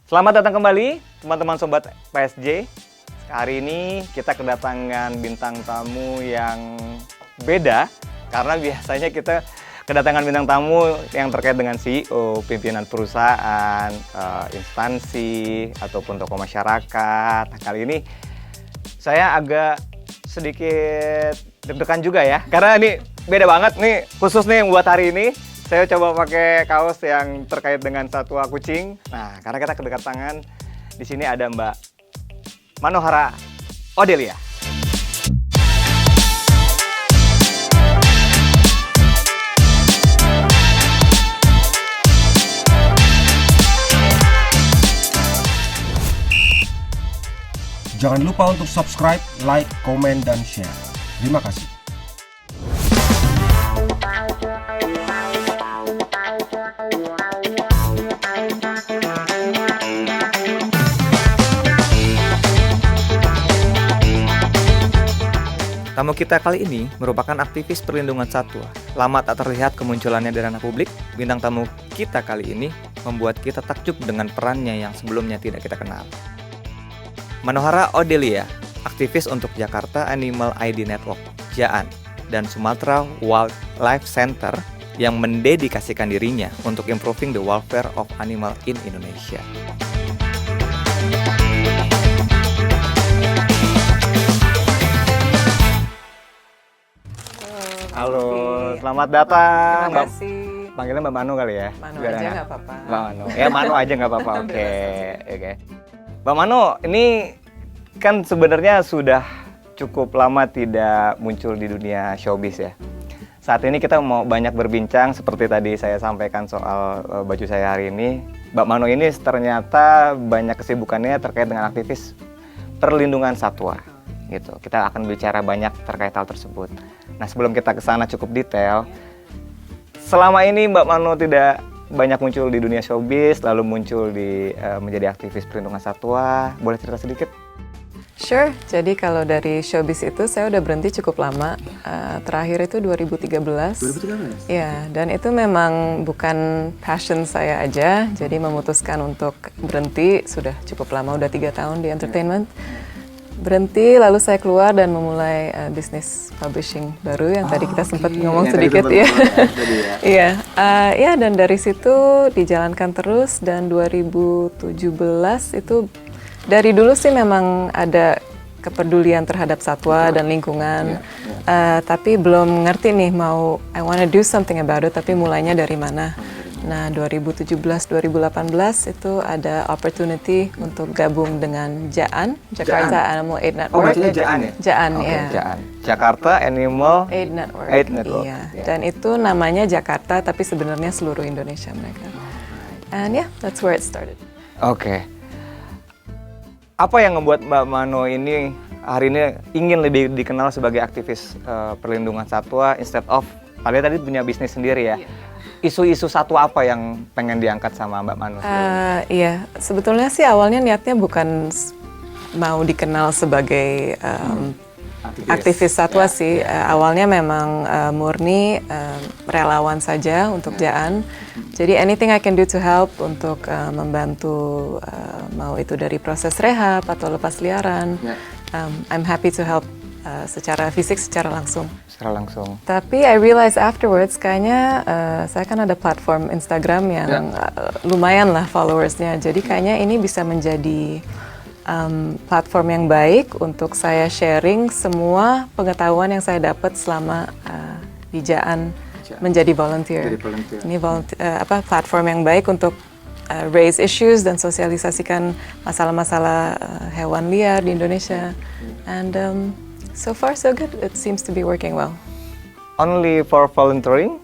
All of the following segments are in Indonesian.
Selamat datang kembali teman-teman Sobat PSJ. Hari ini kita kedatangan bintang tamu yang beda karena biasanya kita kedatangan bintang tamu yang terkait dengan CEO, pimpinan perusahaan, instansi, ataupun tokoh masyarakat. Kali ini saya agak sedikit deg-degan juga ya, karena ini beda banget nih, khusus nih buat hari ini. Saya coba pakai kaos yang terkait dengan satwa kucing. Nah, karena kita kedatangan di sini ada Mbak Manohara Odelia. Jangan lupa untuk subscribe, like, komen, dan share. Terima kasih. Tamu kita kali ini merupakan aktivis perlindungan satwa. Lama tak terlihat kemunculannya di ranah publik, bintang tamu kita kali ini membuat kita takjub dengan perannya yang sebelumnya tidak kita kenal. Manohara Odelia, aktivis untuk Jakarta Animal ID Network, JAAN, dan Sumatera Wildlife Center yang mendedikasikan dirinya untuk improving the welfare of animal in Indonesia. Halo, selamat datang. Terima kasih. Panggilnya Mbak Mano kali ya? Mano Biar aja enak. nggak apa-apa. Mbak Mano. Ya Mano aja nggak apa-apa. Oke. Mbak Mano, ini kan sebenarnya sudah cukup lama tidak muncul di dunia showbiz ya. Saat ini kita mau banyak berbincang seperti tadi saya sampaikan soal baju saya hari ini. Mbak Mano ini ternyata banyak kesibukannya terkait dengan aktivis perlindungan satwa. Gitu. Kita akan bicara banyak terkait hal tersebut. Nah, sebelum kita ke sana cukup detail, selama ini Mbak Mano tidak banyak muncul di dunia showbiz, lalu muncul di menjadi aktivis perlindungan satwa. Boleh cerita sedikit? Sure. Jadi kalau dari showbiz itu saya udah berhenti cukup lama. Terakhir itu 2013. 2013? Ya, dan itu memang bukan passion saya aja. Jadi memutuskan untuk berhenti sudah cukup lama, udah 3 tahun di entertainment. Berhenti, lalu saya keluar dan memulai bisnis publishing baru yang tadi kita sempat ngomong sedikit ya. Iya, ya dan dari situ dijalankan terus dan 2017 itu dari dulu sih memang ada kepedulian terhadap satwa dan lingkungan, tapi belum ngerti nih mau I wanna do something about it, tapi mulainya dari mana. Nah, 2017-2018 itu ada opportunity untuk gabung dengan JAAN, Jakarta Animal Aid Network. Oh, bacanya JAAN ya? JAAN, Oke, ya. JAAN. Jakarta Animal Aid Network. Aid Network. Iya. Ya. Dan itu namanya Jakarta, tapi sebenarnya seluruh Indonesia mereka. And yeah, that's where it started. Oke. Apa yang membuat Mbak Mano ini hari ini ingin lebih dikenal sebagai aktivis perlindungan satwa instead of kalian tadi punya bisnis sendiri ya? Isu-isu satwa apa yang pengen diangkat sama Mbak Mano? Iya, sebetulnya sih awalnya niatnya bukan mau dikenal sebagai aktivis satwa sih. Awalnya memang murni relawan saja untuk JAAN. Jadi anything I can do to help untuk membantu mau itu dari proses rehab atau lepas liaran. I'm happy to help secara fisik, secara langsung. Secara langsung. Tapi I realize afterwards kayaknya saya kan ada platform Instagram yang lumayan lah followersnya. Jadi kayaknya ini bisa menjadi platform yang baik untuk saya sharing semua pengetahuan yang saya dapat selama di JAAN menjadi volunteer. Ini platform yang baik untuk raise issues dan sosialisasikan masalah-masalah hewan liar di Indonesia. And so far so good. It seems to be working well. Only for volunteering?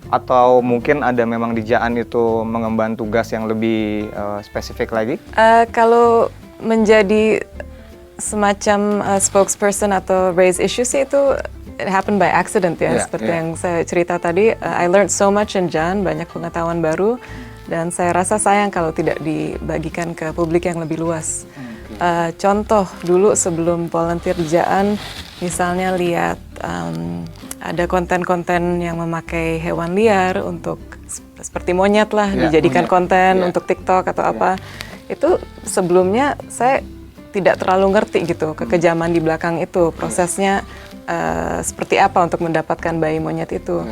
Atau mungkin ada memang di JAAN itu mengemban tugas yang lebih spesifik lagi? Kalau menjadi semacam spokesperson atau raise issues sih itu it happened by accident ya. Seperti yang saya cerita tadi, I learned so much in JAAN, banyak pengetahuan baru. Dan saya rasa sayang kalau tidak dibagikan ke publik yang lebih luas. Contoh dulu sebelum volunteer di JAAN, misalnya lihat ada konten-konten yang memakai hewan liar untuk seperti monyet lah, dijadikan konten untuk TikTok atau apa. Itu sebelumnya saya tidak terlalu ngerti gitu kekejaman di belakang itu, prosesnya seperti apa untuk mendapatkan bayi monyet itu.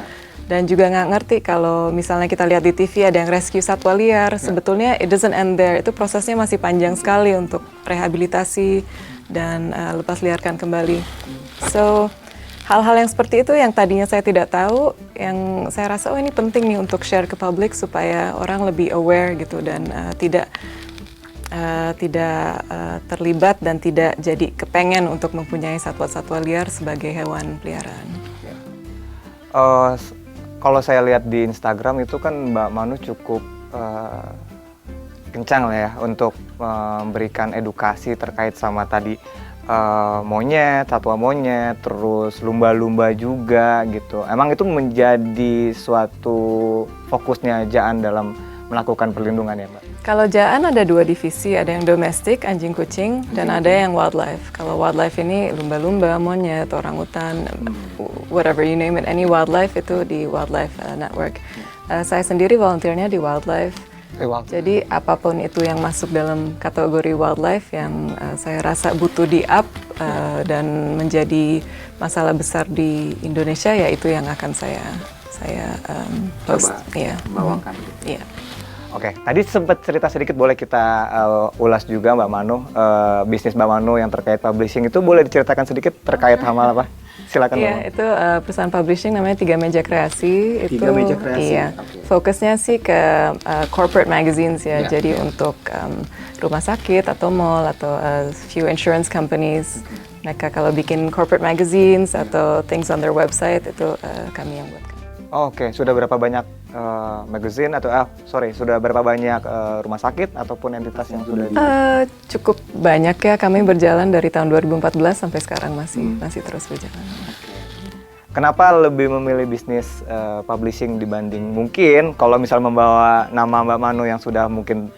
Dan juga nggak ngerti kalau misalnya kita lihat di TV ada yang rescue satwa liar, sebetulnya it doesn't end there, itu prosesnya masih panjang sekali untuk rehabilitasi dan lepas liarkan kembali. So, hal-hal yang seperti itu yang tadinya saya tidak tahu, yang saya rasa ini penting nih untuk share ke publik supaya orang lebih aware gitu dan tidak terlibat dan tidak jadi kepengen untuk mempunyai satwa-satwa liar sebagai hewan peliharaan. Kalau saya lihat di Instagram itu kan Mbak Manu cukup kencang lah ya untuk memberikan edukasi terkait sama tadi monyet, satwa monyet, terus lumba-lumba juga gitu. Emang itu menjadi suatu fokusnya Jaan dalam melakukan perlindungan ya Mbak? Kalau Jaan ada 2 divisi, ada yang domestik, anjing kucing, dan ada yang wildlife. Kalau wildlife ini lumba-lumba, monyet, orangutan, whatever you name it, any wildlife itu di Wildlife Network. Saya sendiri volunteernya di wildlife. Jadi apapun itu yang masuk dalam kategori wildlife yang saya rasa butuh di-up dan menjadi masalah besar di Indonesia, ya itu yang akan saya post. Iya. Bawakan. Iya. Oke, tadi sempat cerita sedikit, boleh kita ulas juga Mbak Manu, bisnis Mbak Manu yang terkait publishing itu boleh diceritakan sedikit terkait hal apa? Silakan. Iya, itu perusahaan publishing namanya Tiga Meja Kreasi. Tiga Meja Kreasi. Iya, Okay. fokusnya sih ke corporate magazines ya, jadi untuk rumah sakit atau mall atau few insurance companies. Mereka kalau bikin corporate magazines atau things on their website itu kami yang buatkan. Oke, sudah berapa banyak magazine atau sudah berapa banyak rumah sakit ataupun entitas yang sudah Cukup banyak ya, kami berjalan dari tahun 2014 sampai sekarang masih terus berjalan. Kenapa lebih memilih bisnis publishing dibanding mungkin kalau misal membawa nama Mbak Manu yang sudah mungkin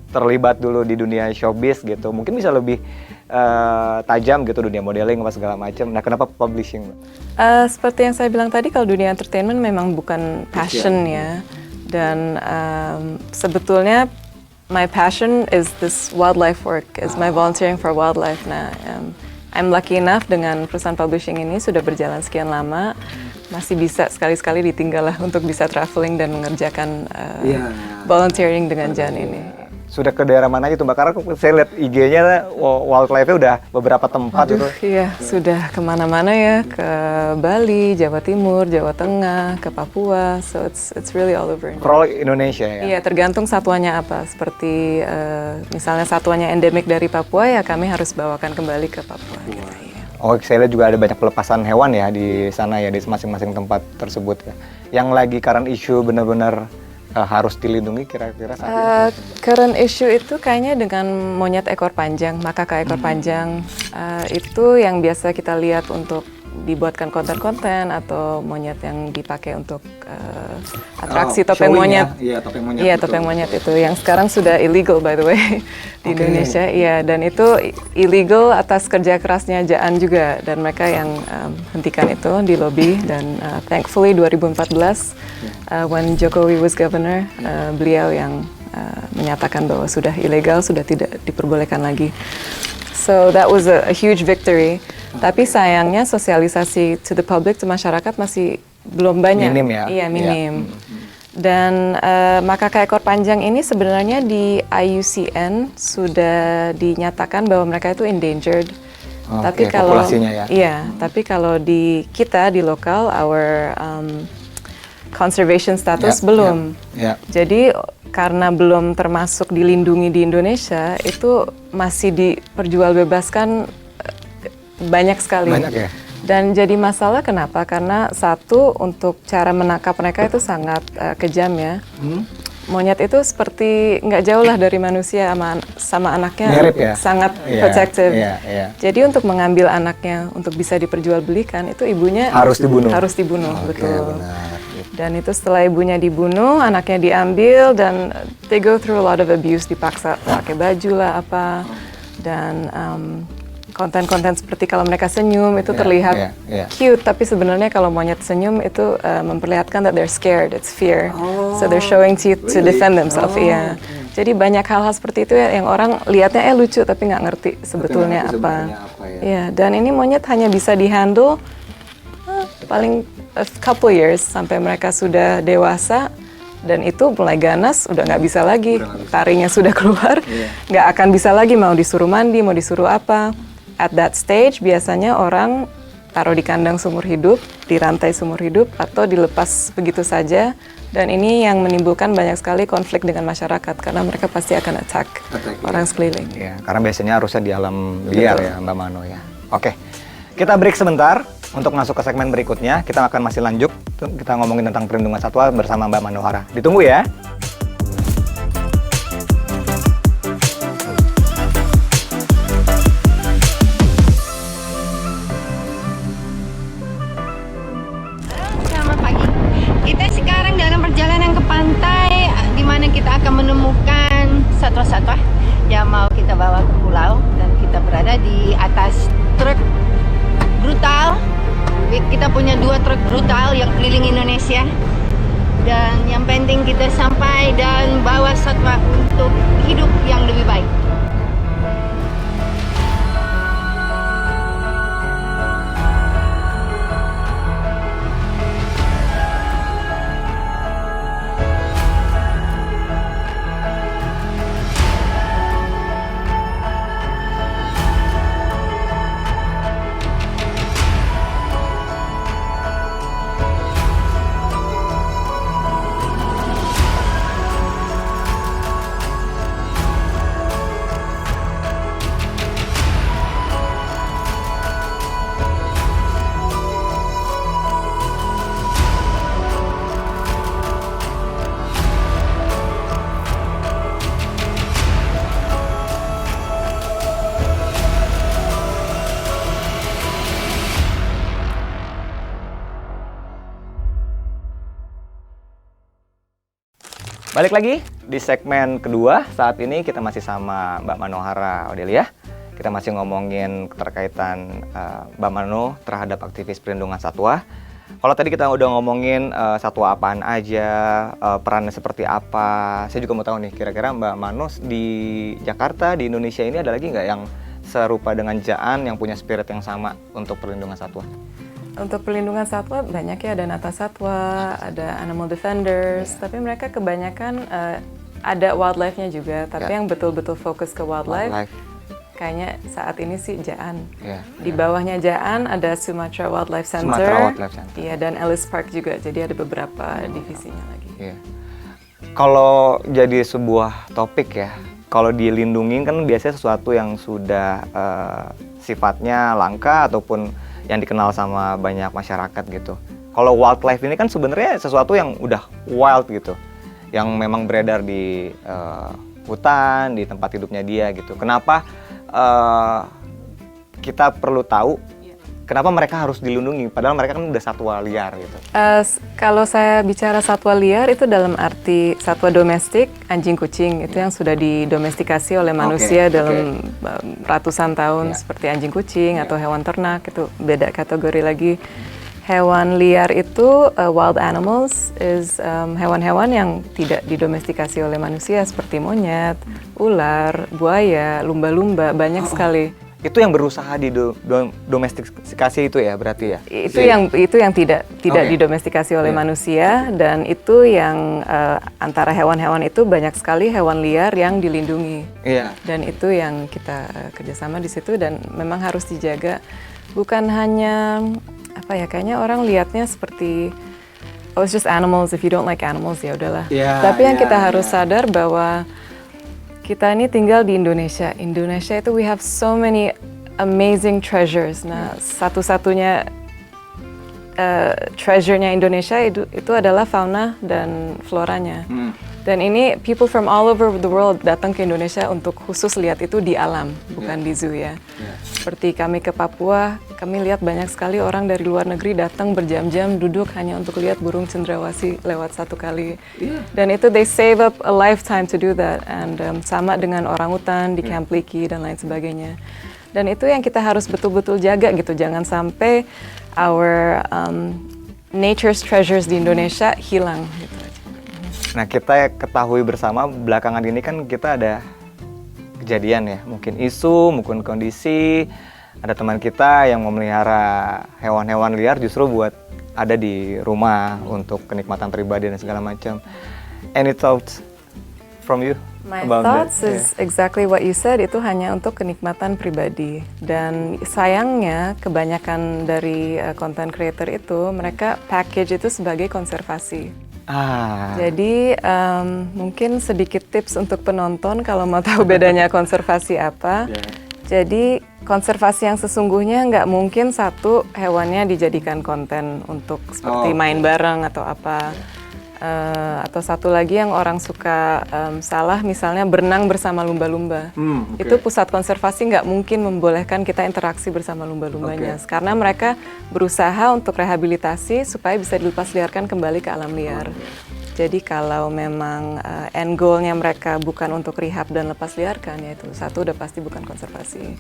terlibat dulu di dunia showbiz gitu, mungkin bisa lebih tajam gitu dunia modeling apa segala macam. Nah, kenapa publishing? Seperti yang saya bilang tadi, kalau dunia entertainment memang bukan passion ya. Dan sebetulnya my passion is this wildlife work, is my volunteering for wildlife. Nah, I'm lucky enough dengan perusahaan publishing ini sudah berjalan sekian lama, masih bisa sekali-sekali ditinggal lah untuk bisa traveling dan mengerjakan volunteering dengan Jan ini. Sudah ke daerah mana aja tuh Mbak? Karena saya lihat IG-nya wildlife-nya udah beberapa tempat itu. Iya, sudah kemana-mana ya, ke Bali, Jawa Timur, Jawa Tengah, ke Papua, so it's really all over. Overall Indonesia ya? Iya, tergantung satwanya apa. Seperti misalnya satwanya endemik dari Papua, ya kami harus bawakan kembali ke Papua. Gitu, ya. Oh, saya lihat juga ada banyak pelepasan hewan ya di sana ya, di masing-masing tempat tersebut ya. Yang lagi current issue benar-benar harus dilindungi kira-kira saat ini? Current issue itu kayaknya dengan monyet ekor panjang, makaka ekor panjang. Itu yang biasa kita lihat untuk dibuatkan konten-konten atau monyet yang dipakai untuk atraksi topeng monyet. Iya, topeng monyet. Iya, topeng monyet itu yang sekarang sudah illegal by the way di Indonesia. Iya, dan itu illegal atas kerja kerasnya Jaan juga, dan mereka yang hentikan itu di lobby. Dan thankfully 2014 when Jokowi was governor, beliau yang menyatakan bahwa sudah ilegal, sudah tidak diperbolehkan lagi. So that was a huge victory. Tapi sayangnya sosialisasi to the public, to masyarakat masih belum banyak. Minim ya? Iya, minim. Dan makaka ekor panjang ini sebenarnya di IUCN sudah dinyatakan bahwa mereka itu endangered. Tapi kalau populasinya ya? Iya, tapi kalau di kita di lokal, our conservation status belum. Jadi karena belum termasuk dilindungi di Indonesia, itu masih diperjualbebaskan banyak sekali. Banyak ya? Dan jadi masalah kenapa? Karena satu, untuk cara menangkap mereka itu sangat kejam ya. Monyet itu seperti nggak jauh lah dari manusia, sama anaknya. Mirip ya? Sangat protective. Jadi untuk mengambil anaknya untuk bisa diperjualbelikan, itu ibunya harus dibunuh. Betul. Benar. Dan itu setelah ibunya dibunuh, anaknya diambil, dan they go through a lot of abuse, dipaksa pakai baju lah apa. Dan konten-konten seperti kalau mereka senyum itu terlihat cute, tapi sebenarnya kalau monyet senyum itu memperlihatkan that they're scared, it's fear. So they're showing teeth to defend themselves. Iya. Jadi banyak hal-hal seperti itu ya, yang orang lihatnya lucu tapi nggak ngerti sebetulnya ngerti apa. sebenarnya apa ya. Iya, dan ini monyet hanya bisa dihandle paling a couple years sampai mereka sudah dewasa, dan itu mulai ganas udah nggak bisa lagi, taringnya sudah keluar, nggak akan bisa lagi mau disuruh mandi, mau disuruh apa. At that stage biasanya orang taruh di kandang seumur hidup, di rantai seumur hidup, atau dilepas begitu saja. Dan ini yang menimbulkan banyak sekali konflik dengan masyarakat karena mereka pasti akan attack orang sekeliling. Ya, karena biasanya harusnya di alam liar ya Mbak Mano ya. Oke, kita break sebentar untuk masuk ke segmen berikutnya. Kita akan masih lanjut, kita ngomongin tentang perlindungan satwa bersama Mbak Manohara. Ditunggu ya. Selamat pagi. Kita sekarang dalam perjalanan ke pantai, di mana kita akan menemukan satwa-satwa yang mau kita bawa ke pulau, dan kita berada di atas truk brutal. Kita punya 2 truk brutal yang keliling Indonesia, dan yang penting kita sampai dan bawa satwa untuk hidup yang lebih baik. Balik lagi di segmen kedua. Saat ini kita masih sama Mbak Manohara Odelia. Kita masih ngomongin keterkaitan Mbak Mano terhadap aktivis perlindungan satwa. Kalau tadi kita udah ngomongin satwa apaan aja, perannya seperti apa. Saya juga mau tahu nih, kira-kira Mbak Mano di Jakarta, di Indonesia ini ada lagi nggak yang serupa dengan Jaan yang punya spirit yang sama untuk perlindungan satwa? Untuk perlindungan satwa banyak ya, ada Nata Satwa, ada Animal Defenders, tapi mereka kebanyakan ada wildlife-nya juga, tapi yang betul-betul fokus ke wildlife. Kayaknya saat ini sih Jaan. Di bawahnya Jaan ada Sumatra Wildlife Center, iya, dan Ellis Park juga, jadi ada beberapa divisinya lagi. Kalau jadi sebuah topik ya, kalau dilindungi kan biasanya sesuatu yang sudah sifatnya langka ataupun yang dikenal sama banyak masyarakat gitu. Kalau wildlife ini kan sebenarnya sesuatu yang udah wild gitu, yang memang beredar di hutan, di tempat hidupnya dia gitu. Kenapa kita perlu tahu kenapa mereka harus dilindungi, padahal mereka kan udah satwa liar gitu? Kalau saya bicara satwa liar itu dalam arti satwa domestik, anjing kucing itu yang sudah didomestikasi oleh manusia dalam ratusan tahun, seperti anjing kucing atau hewan ternak, itu beda kategori lagi. Hewan liar itu wild animals is hewan-hewan yang tidak didomestikasi oleh manusia seperti monyet, ular, buaya, lumba-lumba, banyak sekali. Itu yang berusaha di domestikasi itu ya berarti ya? Itu yang tidak didomestikasi oleh manusia, dan itu yang antara hewan-hewan itu banyak sekali hewan liar yang dilindungi. Dan itu yang kita kerjasama di situ, dan memang harus dijaga. Bukan hanya kayaknya orang lihatnya seperti it's just animals, if you don't like animals ya udahlah. Tapi yang kita harus sadar bahwa kita ini tinggal di Indonesia. Indonesia itu we have so many amazing treasures. Nah, satu-satunya treasure-nya Indonesia itu adalah fauna dan floranya. Dan ini people from all over the world datang ke Indonesia untuk khusus lihat itu di alam, bukan di zoo ya. Seperti kami ke Papua, kami lihat banyak sekali orang dari luar negeri datang berjam-jam duduk hanya untuk lihat burung cendrawasih lewat satu kali. Dan itu they save up a lifetime to do that. And sama dengan orangutan di Camp Leakey dan lain sebagainya. Dan itu yang kita harus betul-betul jaga gitu, jangan sampai our nature's treasures di Indonesia hilang gitu aja. Nah, kita ketahui bersama belakangan ini kan kita ada kejadian ya, mungkin isu, mungkin kondisi, ada teman kita yang memelihara hewan-hewan liar justru buat ada di rumah untuk kenikmatan pribadi dan segala macam. Any thoughts from you? My about thoughts that? is exactly what you said, itu hanya untuk kenikmatan pribadi. Dan sayangnya kebanyakan dari content creator itu, mereka package itu sebagai konservasi. Jadi mungkin sedikit tips untuk penonton kalau mau tahu bedanya konservasi apa. Jadi konservasi yang sesungguhnya nggak mungkin satu hewannya dijadikan konten untuk seperti main bareng atau apa. Atau satu lagi yang orang suka salah, misalnya berenang bersama lumba-lumba. Itu pusat konservasi nggak mungkin membolehkan kita interaksi bersama lumba-lumbanya, karena mereka berusaha untuk rehabilitasi supaya bisa dilepasliarkan kembali ke alam liar. Jadi kalau memang end goal-nya mereka bukan untuk rehab dan lepas liarkan, yaitu satu udah pasti bukan konservasi.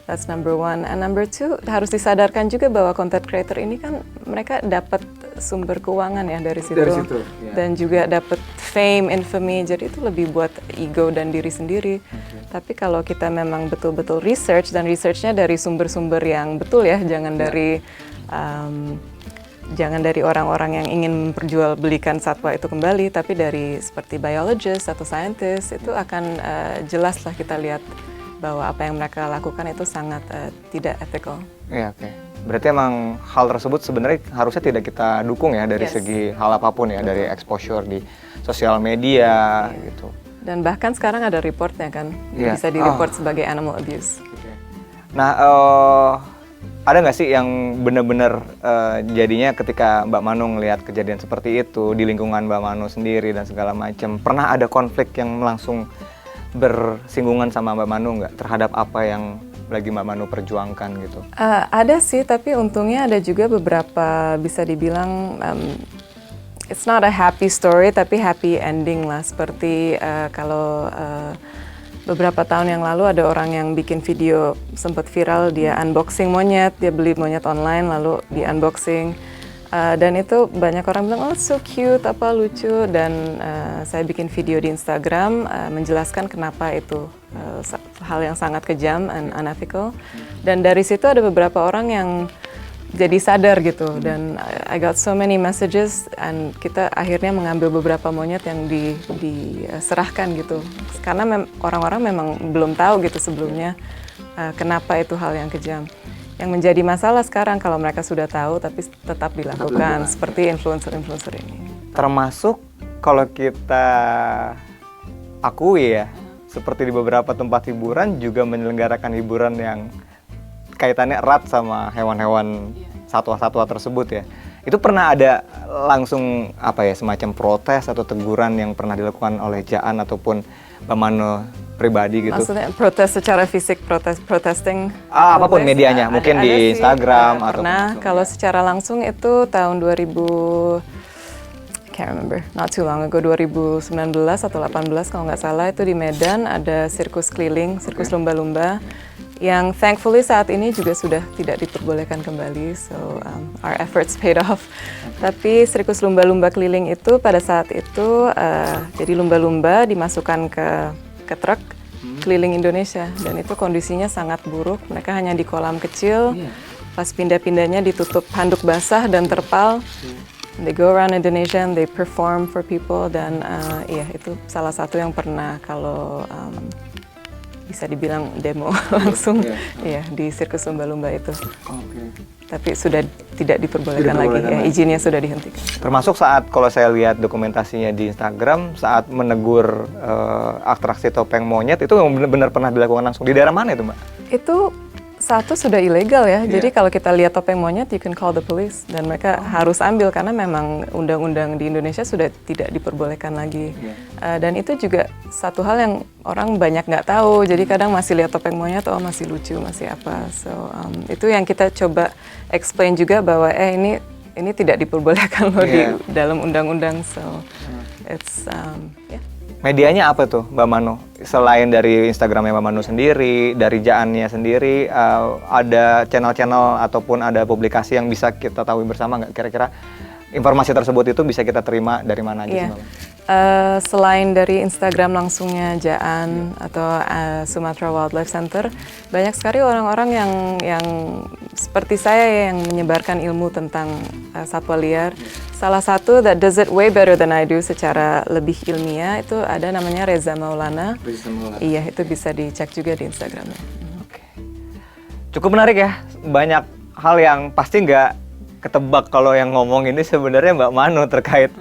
That's number one. And number two, harus disadarkan juga bahwa content creator ini kan mereka dapat sumber keuangan ya dari situ. Dan juga dapat fame, infamy, jadi itu lebih buat ego dan diri sendiri. Tapi kalau kita memang betul-betul research, dan researchnya dari sumber-sumber yang betul ya, jangan dari orang-orang yang ingin memperjualbelikan satwa itu kembali, tapi dari seperti biologist atau scientist, itu akan jelas lah kita lihat bahwa apa yang mereka lakukan itu sangat tidak ethical. Iya, oke. Berarti emang hal tersebut sebenarnya harusnya tidak kita dukung ya dari segi hal apapun ya, dari exposure di sosial media gitu. Dan bahkan sekarang ada reportnya kan, bisa di-report sebagai animal abuse. Nah, ada nggak sih yang benar-benar jadinya ketika Mbak Manu ngelihat kejadian seperti itu di lingkungan Mbak Manu sendiri dan segala macam, pernah ada konflik yang langsung bersinggungan sama Mbak Manu nggak terhadap apa yang lagi Mbak Manu perjuangkan gitu? Ada sih, tapi untungnya ada juga beberapa bisa dibilang it's not a happy story, tapi happy ending lah. Seperti kalau beberapa tahun yang lalu ada orang yang bikin video sempat viral, dia unboxing monyet, dia beli monyet online lalu di unboxing. Dan itu banyak orang bilang, oh so cute, apa lucu. Dan saya bikin video di Instagram menjelaskan kenapa itu hal yang sangat kejam and unethical. Dan dari situ ada beberapa orang yang jadi sadar gitu. Dan I got so many messages, and kita akhirnya mengambil beberapa monyet yang diserahkan gitu. Karena orang-orang memang belum tahu gitu sebelumnya kenapa itu hal yang kejam. Yang menjadi masalah sekarang kalau mereka sudah tahu tapi tetap dilakukan, seperti influencer-influencer ini. Termasuk kalau kita akui ya, seperti di beberapa tempat hiburan juga menyelenggarakan hiburan yang kaitannya erat sama hewan-hewan satwa-satwa tersebut ya. Itu pernah ada langsung apa ya, semacam protes atau teguran yang pernah dilakukan oleh Jaan ataupun Mbak Manu pribadi gitu? Maksudnya protes secara fisik, protesting? Apapun medianya, mungkin ada di sih, Instagram atau... Pernah, kalau secara langsung itu tahun 2000, can't remember, not too long ago, 2019 atau 18 kalau nggak salah, itu di Medan ada sirkus keliling, sirkus lumba-lumba, yang thankfully saat ini juga sudah tidak diperbolehkan kembali, so our efforts paid off. Tapi sirkus lumba-lumba keliling itu pada saat itu, jadi lumba-lumba dimasukkan ke truk keliling Indonesia, dan itu kondisinya sangat buruk. Mereka hanya di kolam kecil, pas pindah-pindahnya ditutup handuk basah dan terpal. They go around Indonesia and they perform for people, dan itu salah satu yang pernah kalau bisa dibilang demo langsung di sirkus lumba-lumba itu. Tapi sudah tidak diperbolehkan lagi, izinnya sudah dihentikan. Termasuk saat kalau saya lihat dokumentasinya di Instagram, saat menegur atraksi topeng monyet, itu benar-benar pernah dilakukan langsung. Di daerah mana itu, Mbak? Itu satu sudah ilegal ya, jadi kalau kita lihat topeng monyet, you can call the police, dan mereka harus ambil karena memang undang-undang di Indonesia sudah tidak diperbolehkan lagi. Dan itu juga satu hal yang orang banyak nggak tahu, jadi kadang masih lihat topeng monyet, oh masih lucu, masih apa. So itu yang kita coba explain juga bahwa ini tidak diperbolehkan loh di dalam undang-undang. So it's Medianya apa tuh Mbak Manu? Selain dari Instagramnya Mbak Manu sendiri, dari Jaannya sendiri, ada channel-channel ataupun ada publikasi yang bisa kita tahu bersama nggak kira-kira informasi tersebut itu bisa kita terima dari mana aja sih, Iya. Mama? Selain dari Instagram langsungnya Jaan atau Sumatera Wildlife Center, banyak sekali orang-orang yang seperti saya yang menyebarkan ilmu tentang satwa liar. Salah satu that does it way better than I do secara lebih ilmiah itu ada namanya Reza Maulana. Iya, itu bisa dicek juga di Instagramnya. Cukup menarik ya, banyak hal yang pasti nggak ketebak kalau yang ngomong ini sebenarnya Mbak Mano terkait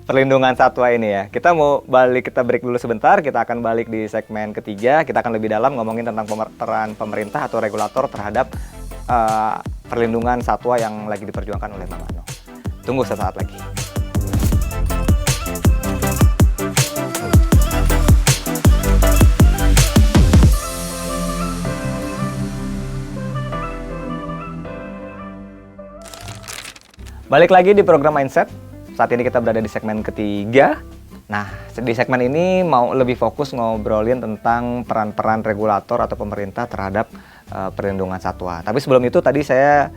perlindungan satwa ini ya. Kita mau kita break dulu sebentar, kita akan balik di segmen ketiga, kita akan lebih dalam ngomongin tentang peran pemerintah atau regulator terhadap perlindungan satwa yang lagi diperjuangkan oleh Mbak Mano. Tunggu sesaat lagi. Balik lagi di program Mindset. Saat ini kita berada di segmen ketiga. Nah, di segmen ini mau lebih fokus ngobrolin tentang peran-peran regulator atau pemerintah terhadap perlindungan satwa. Tapi sebelum itu tadi saya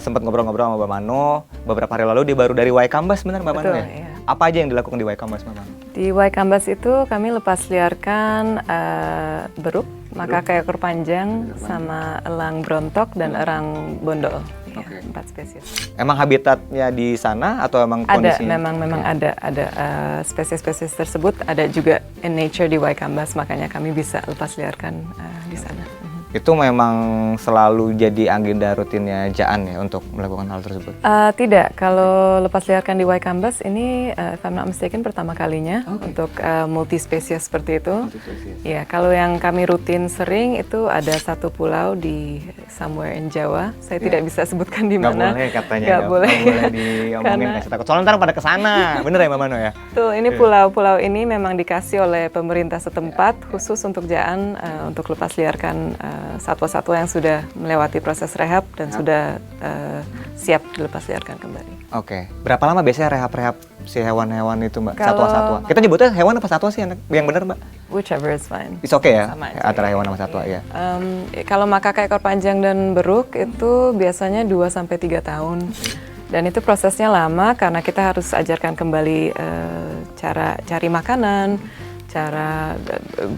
sempat ngobrol-ngobrol sama Mbak Mano. Beberapa hari lalu dia baru dari Waikambas, benar Mbak Mano ya? Iya. Apa aja yang dilakukan di Waikambas, Mbak Mano? Di Waikambas itu kami lepas liarkan beruk, makaka ekor panjang, sama elang brontok dan erang bondol. Ya, 4 spesies. Emang habitatnya di sana atau emang kondisinya? Memang ada spesies-spesies tersebut ada juga in nature di Waikambas, makanya kami bisa lepas liarkan di sana. Itu memang selalu jadi agenda rutinnya Jaan ya untuk melakukan hal tersebut? Tidak, kalau lepas liarkan di Waikambas ini if I'm not mistaken pertama kalinya untuk multispesies seperti itu. Ya, kalau yang kami rutin sering itu ada satu pulau di somewhere in Jawa. Saya tidak bisa sebutkan di mana. Nggak boleh katanya. Nggak boleh. Nggak boleh diomongin, kasih takut. Soalnya ntar pada kesana, bener ya Mbak Mano ya? Tuh, ini pulau-pulau ini memang dikasih oleh pemerintah setempat khusus untuk Jaan untuk lepas liarkan satwa-satwa yang sudah melewati proses rehab dan sudah siap dilepas liarkan kembali. Oke. Berapa lama biasanya rehab-rehab si hewan-hewan itu Mbak? Kalau- Satwa-satwa. Kita nyebutnya hewan apa satwa sih yang benar Mbak? Whichever is fine. It's okay ya? Sama aja, Antara hewan sama satwa ya? Kalau makaka ekor panjang dan beruk itu biasanya 2-3 tahun. Dan itu prosesnya lama karena kita harus ajarkan kembali cara cari makanan, cara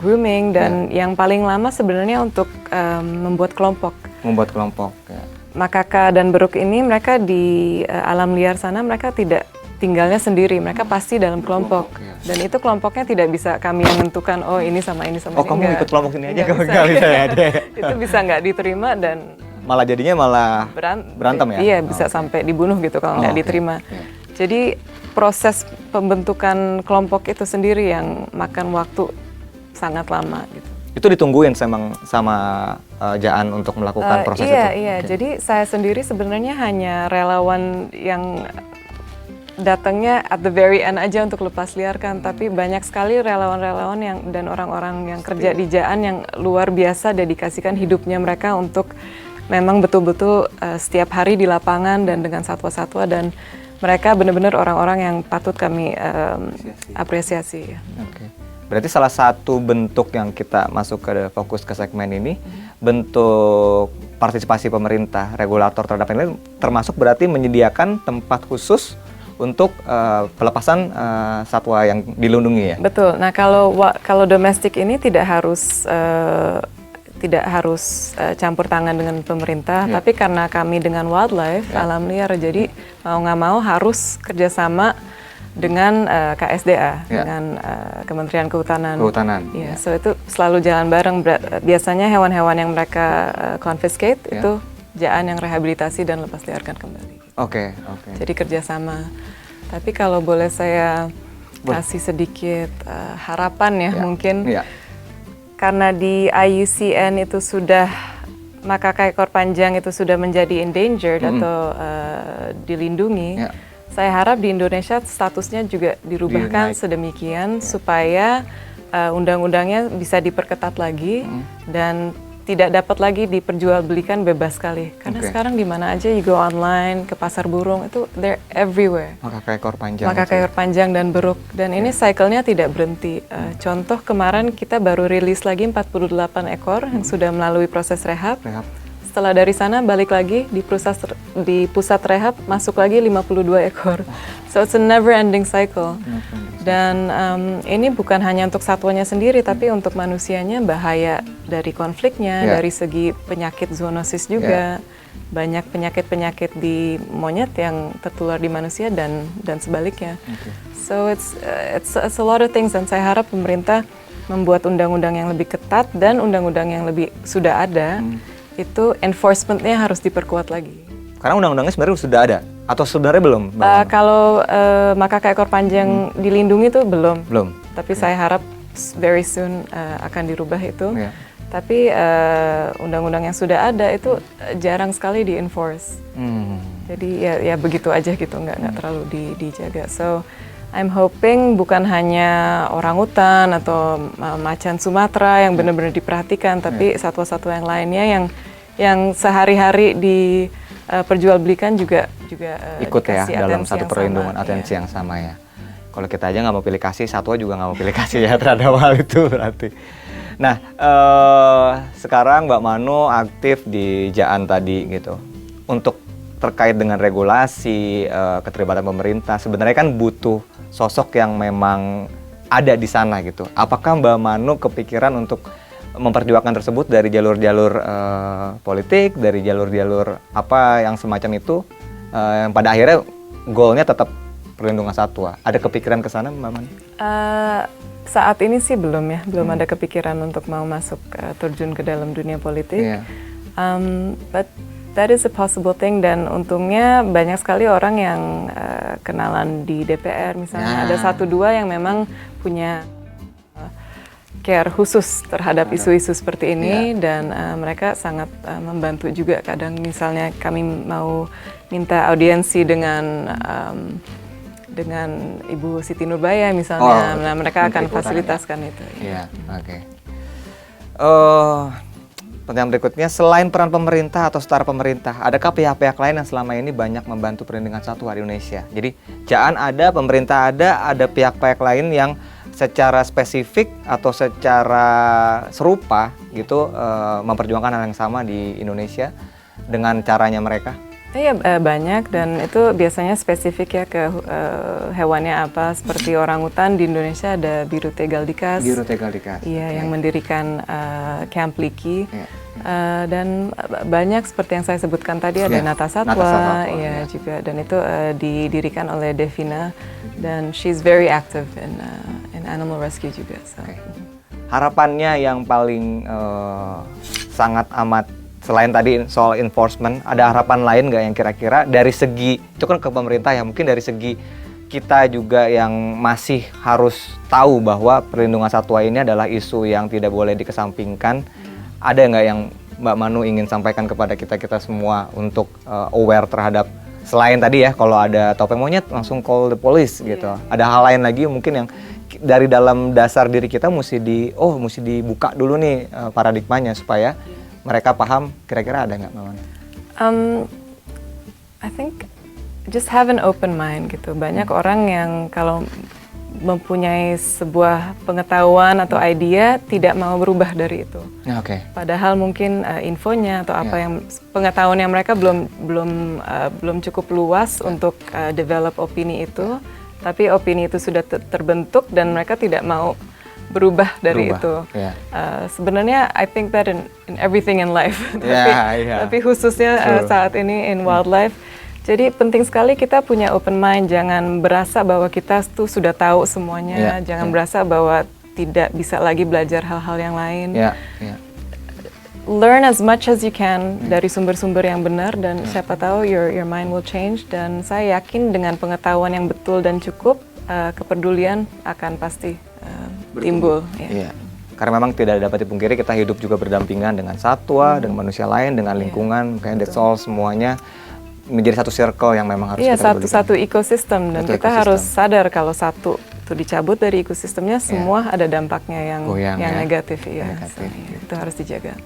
grooming, dan yang paling lama sebenarnya untuk membuat kelompok. Membuat kelompok ya. Makaka dan beruk ini mereka di alam liar sana mereka tidak tinggalnya sendiri, mereka pasti dalam kelompok. ya. Dan itu kelompoknya tidak bisa kami yang menentukan, oh ini sama ini sama Oh ini. kamu Nggak. ikut kelompok ini aja, Nggak kamu bisa. nggak bisa ya? Itu bisa nggak diterima dan Malah jadinya berantem ya? Iya, bisa sampai dibunuh gitu kalau nggak oke. diterima. Iya. Jadi proses pembentukan kelompok itu sendiri yang makan waktu sangat lama gitu. Itu ditungguin sama Jaan untuk melakukan proses itu? Iya. Oke. Jadi saya sendiri sebenarnya hanya relawan yang datangnya at the very end aja untuk lepas liarkan, tapi banyak sekali relawan-relawan dan orang-orang yang kerja di Jaan yang luar biasa dedikasikan hidupnya mereka untuk memang betul-betul setiap hari di lapangan dan dengan satwa-satwa, dan mereka benar-benar orang-orang yang patut kami apresiasi. Oke. Berarti salah satu bentuk yang kita masuk ke fokus ke segmen ini, bentuk partisipasi pemerintah, regulator terhadap ini, termasuk berarti menyediakan tempat khusus untuk pelepasan satwa yang dilindungi ya? Betul. Nah, kalau domestik ini tidak harus campur tangan dengan pemerintah, tapi karena kami dengan wildlife, alam liar, jadi mau nggak mau harus kerjasama dengan KSDA, dengan Kementerian Kehutanan. Iya, so itu selalu jalan bareng. Biasanya hewan-hewan yang mereka confiscate itu Jaan yang rehabilitasi dan lepas liarkan kembali. Oke. Jadi kerjasama. Tapi kalau boleh saya kasih sedikit harapan ya, mungkin. Iya. Karena di IUCN itu sudah makaka ekor panjang itu sudah menjadi endangered atau dilindungi. Saya harap di Indonesia statusnya juga dirubahkan sedemikian supaya undang-undangnya bisa diperketat lagi dan tidak dapat lagi diperjualbelikan bebas sekali. Karena sekarang di mana aja you go online, ke pasar burung itu they're everywhere. Makaka ekor panjang. Makaka ekor panjang dan beruk. Dan ini cycle-nya tidak berhenti. Contoh kemarin kita baru rilis lagi 48 ekor yang sudah melalui proses rehab. setelah dari sana balik lagi di pusat rehab, masuk lagi 52 ekor. So it's a never ending cycle. Dan ini bukan hanya untuk satwanya sendiri, tapi untuk manusianya bahaya dari konfliknya, dari segi penyakit zoonosis juga. Banyak penyakit-penyakit di monyet yang tertular di manusia dan sebaliknya. So it's a lot of things, dan saya harap pemerintah membuat undang-undang yang lebih ketat dan undang-undang yang lebih sudah ada, itu enforcement-nya harus diperkuat lagi. Karena undang-undangnya sebenarnya sudah ada atau sebenarnya belum? Kalau makaka ekor panjang dilindungi itu belum. Belum. Tapi saya harap very soon akan dirubah itu. Tapi undang-undang yang sudah ada itu jarang sekali di-enforce. Jadi ya begitu aja gitu, nggak terlalu dijaga. So I'm hoping bukan hanya orangutan atau macan Sumatera yang benar-benar diperhatikan, tapi satwa-satwa yang lainnya yang sehari-hari diperjualbelikan juga ikut ya dalam satu perlindungan sama, atensi yang sama ya. Kalau kita aja nggak mau pilih kasih, satwa juga nggak mau pilih kasih ya terhadap hal itu berarti. Nah, sekarang Mbak Mano aktif di Jaan tadi gitu. Untuk terkait dengan regulasi, keterlibatan pemerintah, sebenarnya kan butuh sosok yang memang ada di sana gitu. Apakah Mbak Mano kepikiran untuk memperjuangkan tersebut dari jalur-jalur politik, dari jalur-jalur apa yang semacam itu, yang pada akhirnya goalnya tetap perlindungan satwa? Ada kepikiran ke sana Mbak Mano? Saat ini sih belum ya, belum ada kepikiran untuk mau masuk terjun ke dalam dunia politik. But that is a possible thing, dan untungnya banyak sekali orang yang kenalan di DPR misalnya. Ada 1-2 yang memang punya care khusus terhadap isu-isu seperti ini, dan mereka sangat membantu juga. Kadang misalnya kami mau minta audiensi dengan Ibu Siti Nurbaya misalnya, nah mereka akan fasilitaskan itu. Iya, oke. Pertanyaan berikutnya, selain peran pemerintah atau setara pemerintah, adakah pihak-pihak lain yang selama ini banyak membantu perlindungan satwa di Indonesia? Jadi, Jaan ada, pemerintah ada pihak-pihak lain yang secara spesifik atau secara serupa gitu memperjuangkan hal yang sama di Indonesia dengan caranya mereka? Iya, banyak, dan itu biasanya spesifik ya ke hewannya apa. Seperti orangutan di Indonesia ada Biru Tegaldikas. Biru Tegaldikas. Iya, yang mendirikan Camp Liki. Dan banyak seperti yang saya sebutkan tadi, ada Nata Satwa, iya juga, dan itu didirikan oleh Devina, dan she's very active in animal rescue juga. So. Harapannya yang paling sangat amat, selain tadi soal enforcement, ada harapan lain nggak yang kira-kira dari segi, itu kan ke pemerintah ya, mungkin dari segi kita juga yang masih harus tahu bahwa perlindungan satwa ini adalah isu yang tidak boleh dikesampingkan. Ada nggak yang Mbak Mano ingin sampaikan kepada kita semua untuk aware terhadap, selain tadi ya, kalau ada topeng monyet langsung call the police gitu. Ada hal lain lagi mungkin yang dari dalam dasar diri kita mesti dibuka dulu nih paradigmanya supaya mereka paham. Kira-kira ada nggak Mbak Mano? I think just have an open mind gitu. Banyak orang yang kalau mempunyai sebuah pengetahuan atau ide tidak mau berubah dari itu. Padahal mungkin infonya atau apa yang pengetahuan yang mereka belum cukup luas untuk develop opini itu. Tapi opini itu sudah terbentuk dan mereka tidak mau berubah dari itu. Sebenarnya I think that in everything in life. Tapi khususnya saat ini in wildlife. Jadi penting sekali kita punya open mind, jangan berasa bahwa kita tuh sudah tahu semuanya, jangan berasa bahwa tidak bisa lagi belajar hal-hal yang lain. Learn as much as you can dari sumber-sumber yang benar, dan siapa tahu your mind will change. Dan saya yakin dengan pengetahuan yang betul dan cukup, kepedulian akan pasti timbul. Karena memang tidak dapat dipungkiri kita hidup juga berdampingan dengan satwa, dengan manusia lain, dengan lingkungan, makanya that's all semuanya menjadi satu circle yang memang harus kita satu ekosistem, dan kita harus sadar kalau satu itu dicabut dari ekosistemnya, semua ada dampaknya yang negatif. Itu harus dijaga.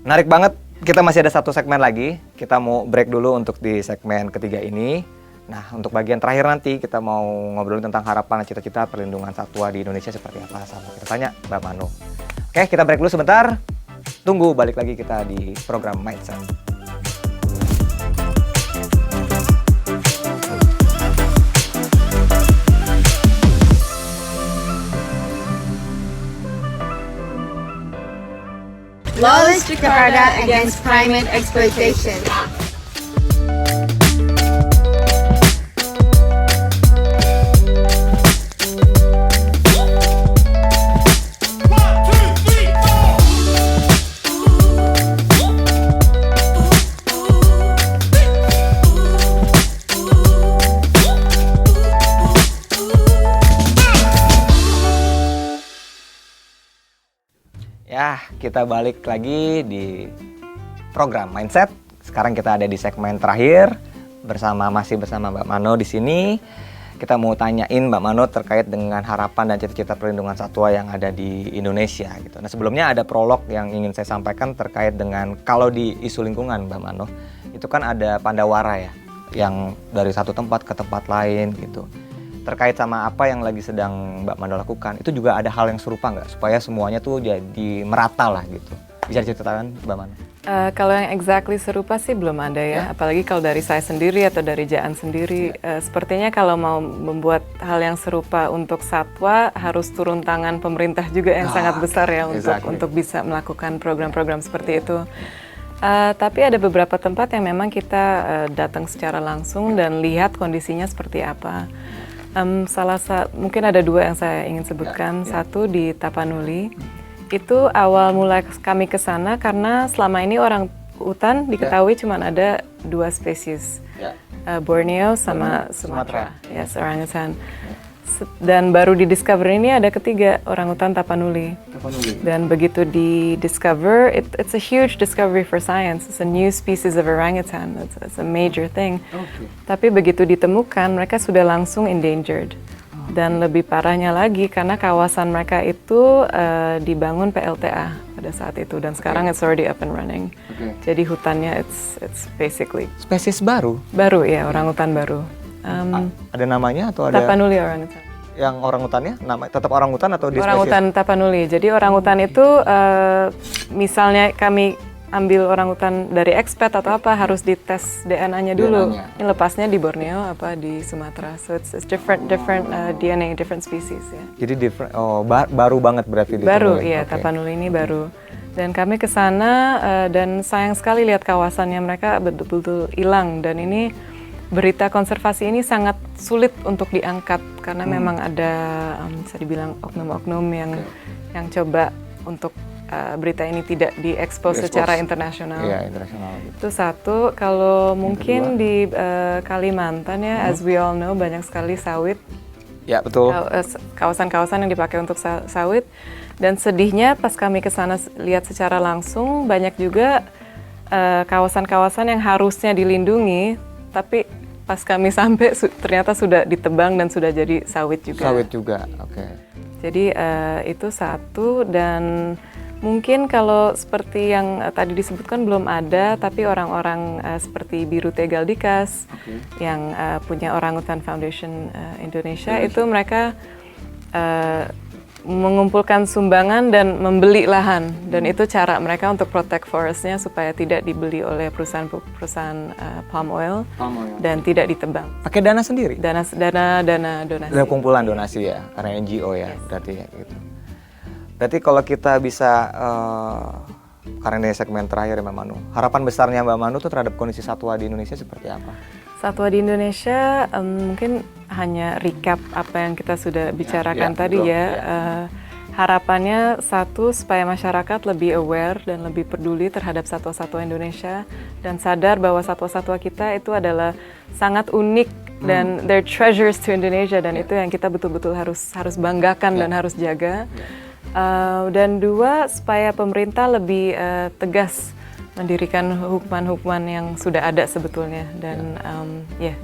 Menarik banget. Kita masih ada satu segmen lagi. Kita mau break dulu untuk di segmen ketiga ini. Nah, untuk bagian terakhir nanti kita mau ngobrol tentang harapan dan cita-cita perlindungan satwa di Indonesia seperti apa. Sama kita tanya Mbak Mano. Oke, kita break dulu sebentar. Tunggu balik lagi kita di program Mindset. Lawless Jakarta against climate exploitation. Ya, kita balik lagi di program Mindset. Sekarang kita ada di segmen terakhir masih bersama Mbak Mano di sini. Kita mau tanyain Mbak Mano terkait dengan harapan dan cita-cita perlindungan satwa yang ada di Indonesia gitu. Nah, sebelumnya ada prolog yang ingin saya sampaikan terkait dengan kalau di isu lingkungan Mbak Mano, itu kan ada pandawara ya, yang dari satu tempat ke tempat lain gitu. Terkait sama apa yang lagi sedang Mbak Mano lakukan, itu juga ada hal yang serupa nggak? Supaya semuanya tuh jadi merata lah gitu. Bisa diceritakan Mbak Mano? Kalau yang exactly serupa sih belum ada ya. Apalagi kalau dari saya sendiri atau dari Jaan sendiri. Sepertinya kalau mau membuat hal yang serupa untuk satwa, harus turun tangan pemerintah juga yang sangat besar ya untuk bisa melakukan program-program seperti itu. Tapi ada beberapa tempat yang memang kita datang secara langsung dan lihat kondisinya seperti apa. Mungkin ada dua yang saya ingin sebutkan. Satu di Tapanuli. Itu awal mulai kami ke sana karena selama ini orang hutan diketahui cuma ada 2 spesies, Borneo sama Sumatera. Yes, orangutan. Dan baru di discover ini ada ketiga, orangutan Tapanuli. Dan begitu di discover, it's a huge discovery for science. It's a new species of orangutan. It's a major thing. Tapi begitu ditemukan, mereka sudah langsung endangered. Dan lebih parahnya lagi karena kawasan mereka itu dibangun PLTA pada saat itu dan sekarang it's already up and running. Jadi hutannya it's basically Spesies baru? baru ya, orangutan baru. Ada namanya atau ada? Tapanuli orangutan. Yang orangutannya tetap orangutan atau di Orangutan Tapanuli. Jadi orangutan itu misalnya kami ambil orangutan dari expat atau apa harus dites DNA-nya dulu. Ini lepasnya di Borneo apa di Sumatera. So it's different DNA, different species ya. Jadi baru banget berarti di Baru iya, Tapanuli ini baru. Dan kami ke sana dan sayang sekali lihat kawasannya mereka betul-betul hilang dan ini berita konservasi ini sangat sulit untuk diangkat karena memang ada bisa dibilang oknum-oknum yang coba untuk berita ini tidak diekspos secara internasional. Iya, internasional. Itu satu. Kalau mungkin di Kalimantan ya, as we all know banyak sekali sawit. Ya, betul. Kawasan-kawasan yang dipakai untuk sawit. Dan sedihnya pas kami ke sana lihat secara langsung banyak juga kawasan-kawasan yang harusnya dilindungi, tapi pas kami sampai ternyata sudah ditebang dan sudah jadi sawit juga. Sawit juga, oke. Jadi itu satu dan mungkin kalau seperti yang tadi disebutkan belum ada, tapi orang-orang seperti Biru Tegaldikas yang punya Orangutan Foundation Indonesia itu mereka mengumpulkan sumbangan dan membeli lahan dan itu cara mereka untuk protect forestnya supaya tidak dibeli oleh perusahaan palm oil dan tidak ditebang. Pakai dana sendiri? Dana donasi. Ada kumpulan donasi ya, karena NGO ya berarti ya gitu. Berarti kalau kita bisa karena ini segmen terakhir ya Mbak Manu, harapan besarnya Mbak Manu tuh terhadap kondisi satwa di Indonesia seperti apa? Satwa di Indonesia mungkin hanya recap apa yang kita sudah bicarakan tadi ya. Harapannya satu, supaya masyarakat lebih aware dan lebih peduli terhadap satwa-satwa Indonesia dan sadar bahwa satwa-satwa kita itu adalah sangat unik dan they're treasures to Indonesia dan itu yang kita betul-betul harus banggakan dan harus jaga. Dan dua, supaya pemerintah lebih tegas mendirikan hukuman-hukuman yang sudah ada sebetulnya dan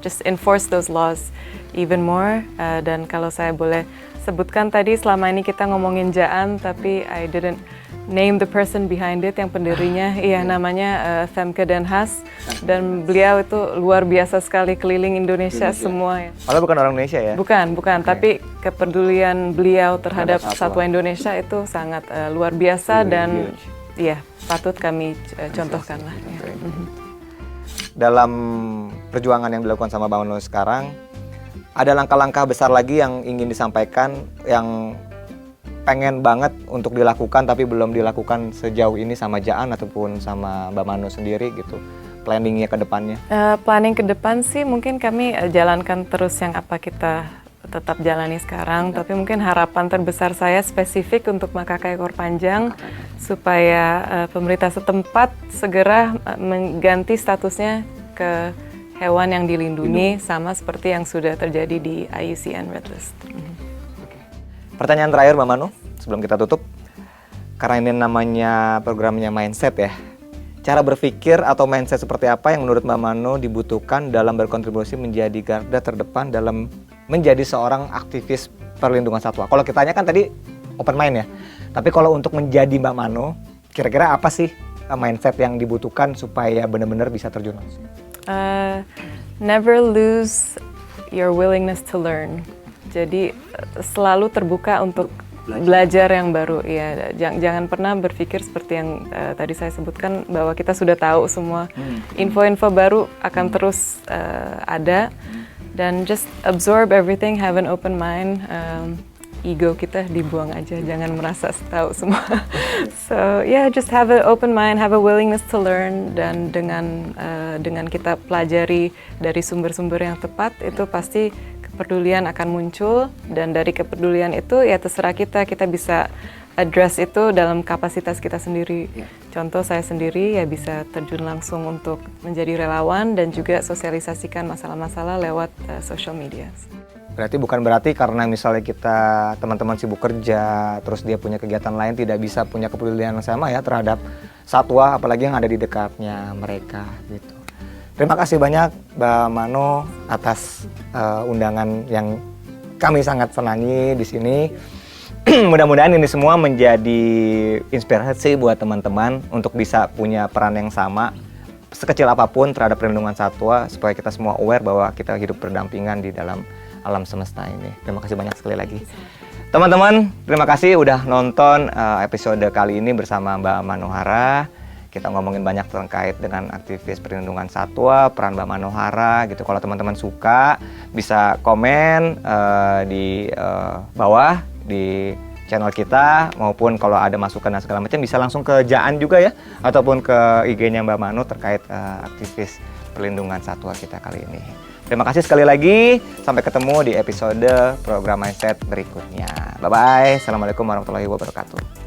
just enforce those laws even more. Dan kalau saya boleh sebutkan tadi, selama ini kita ngomongin Jaan tapi I didn't name the person behind it, yang pendirinya namanya Femke Den Haas dan beliau itu luar biasa sekali keliling Indonesia semua ya. Padahal bukan orang Indonesia ya? Bukan, tapi kepedulian beliau terhadap satwa Indonesia itu sangat luar biasa dan ya patut kami contohkan lah. Ya. Dalam perjuangan yang dilakukan sama Mbak Mano sekarang, ada langkah-langkah besar lagi yang ingin disampaikan, yang pengen banget untuk dilakukan tapi belum dilakukan sejauh ini sama Jaan ataupun sama Mbak Mano sendiri gitu, planningnya ke depannya? Planning ke depan sih mungkin kami jalankan terus yang apa kita tetap jalani sekarang, tapi mungkin harapan terbesar saya spesifik untuk makaka ekor panjang supaya pemerintah setempat segera mengganti statusnya ke hewan yang dilindungi sama seperti yang sudah terjadi di IUCN Red List. Pertanyaan terakhir Mbak Mano, sebelum kita tutup, karena ini namanya programnya Mindset ya, cara berpikir atau mindset seperti apa yang menurut Mbak Mano dibutuhkan dalam berkontribusi menjadi garda terdepan dalam menjadi seorang aktivis perlindungan satwa? Kalau kita tanya kan tadi open mind ya, tapi kalau untuk menjadi Mbak Mano, kira-kira apa sih mindset yang dibutuhkan supaya benar-benar bisa terjun langsung? Never lose your willingness to learn. Jadi selalu terbuka untuk belajar yang baru. Ya, jangan pernah berpikir seperti yang tadi saya sebutkan bahwa kita sudah tahu semua. Info-info baru akan terus ada, dan just absorb everything, have an open mind. Ego kita dibuang aja, jangan merasa tahu semua. So yeah, just have an open mind, have a willingness to learn, dan dengan kita pelajari dari sumber-sumber yang tepat, itu pasti kepedulian akan muncul, dan dari kepedulian itu ya terserah kita bisa address itu dalam kapasitas kita sendiri. Contoh saya sendiri ya bisa terjun langsung untuk menjadi relawan dan juga sosialisasikan masalah-masalah lewat social media. Bukan berarti karena misalnya kita teman-teman sibuk kerja, terus dia punya kegiatan lain tidak bisa punya kepedulian yang sama ya terhadap satwa, apalagi yang ada di dekatnya mereka gitu. Terima kasih banyak Mbak Mano atas undangan yang kami sangat senangi di sini. Mudah-mudahan ini semua menjadi inspirasi buat teman-teman untuk bisa punya peran yang sama sekecil apapun terhadap perlindungan satwa, supaya kita semua aware bahwa kita hidup berdampingan di dalam alam semesta ini. Terima kasih banyak sekali lagi. Teman-teman, terima kasih udah nonton episode kali ini bersama Mbak Manohara. Kita ngomongin banyak terkait dengan aktivis perlindungan satwa, peran Mbak Manohara gitu. Kalau teman-teman suka, bisa komen di bawah di channel kita, maupun kalau ada masukan dan segala macam bisa langsung ke Jaan juga ya, ataupun ke IG-nya Mbak Mano terkait aktivis perlindungan satwa kita kali ini. Terima kasih sekali lagi. Sampai ketemu di episode program Mindset berikutnya. Bye-bye. Assalamualaikum warahmatullahi wabarakatuh.